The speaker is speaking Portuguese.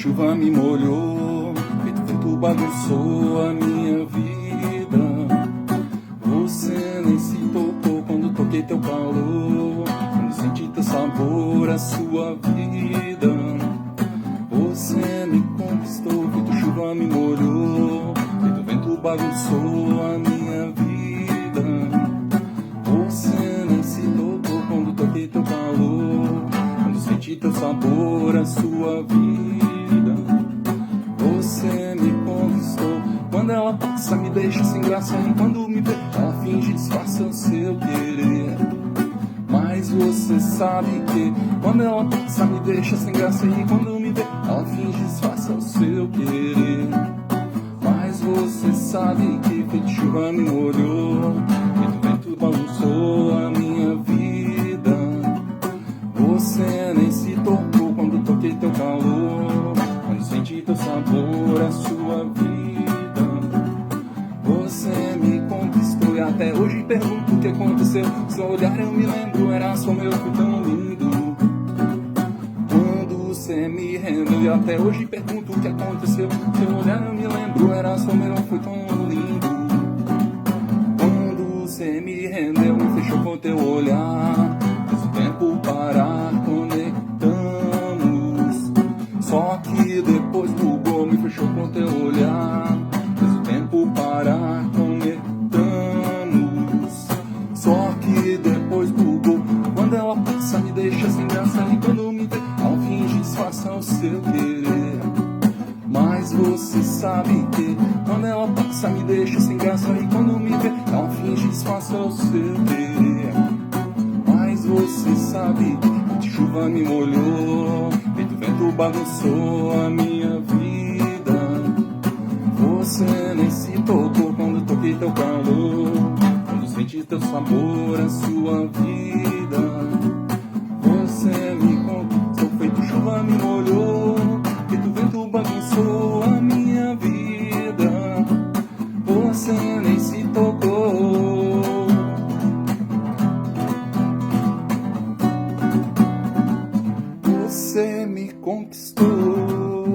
chuva me molhou, feito vento bagunçou a minha vida. Você nem se tocou quando toquei teu calor, quando senti teu sabor, a sua vida. Você me conquistou, feito chuva me molhou, feito vento bagunçou a minha vida. Você nem se tocou quando toquei teu calor, quando senti teu sabor, a sua vida. Você me conquistou. Quando ela passa me deixa sem graça, e quando me vê ela finge disfarça o seu querer. Mas você sabe que quando ela passa me deixa sem graça, e quando me vê ela finge disfarça o seu querer. Mas você sabe que feito chuva me molhou, feito vento balançou a minha vida. Você nem se tocou quando toquei teu calor, quando senti teu sabor, a sua vida. Você me conquistou e até hoje pergunto o que aconteceu. Seu olhar eu me lembro, era só meu, fui tão lindo. Quando você me rendeu e até hoje pergunto o que aconteceu. Seu olhar eu me lembro, era só meu, fui tão lindo. Quando você me rendeu, me fechou com teu olhar. Fez o tempo parar, conectamos. Só que depois bugou, me fechou com teu olhar. Fez o tempo parar, conectamos. Só que depois bugou. Quando ela passa me deixa sem graça, e quando me vê ela finge disfarça o seu querer. Mas você sabe que quando ela passa me deixa sem graça, e quando me vê ela finge disfarça o seu querer. Mas você sabe que chuva me molhou, feito vento bagunçou a minha vida. Você nem se tocou quando toquei teu calor, quando senti teu sabor, a sua vida. Você me conquistou, feito chuva me molhou, feito vento bagunçou a minha vida. Você nem se tocou. Você me conquistou.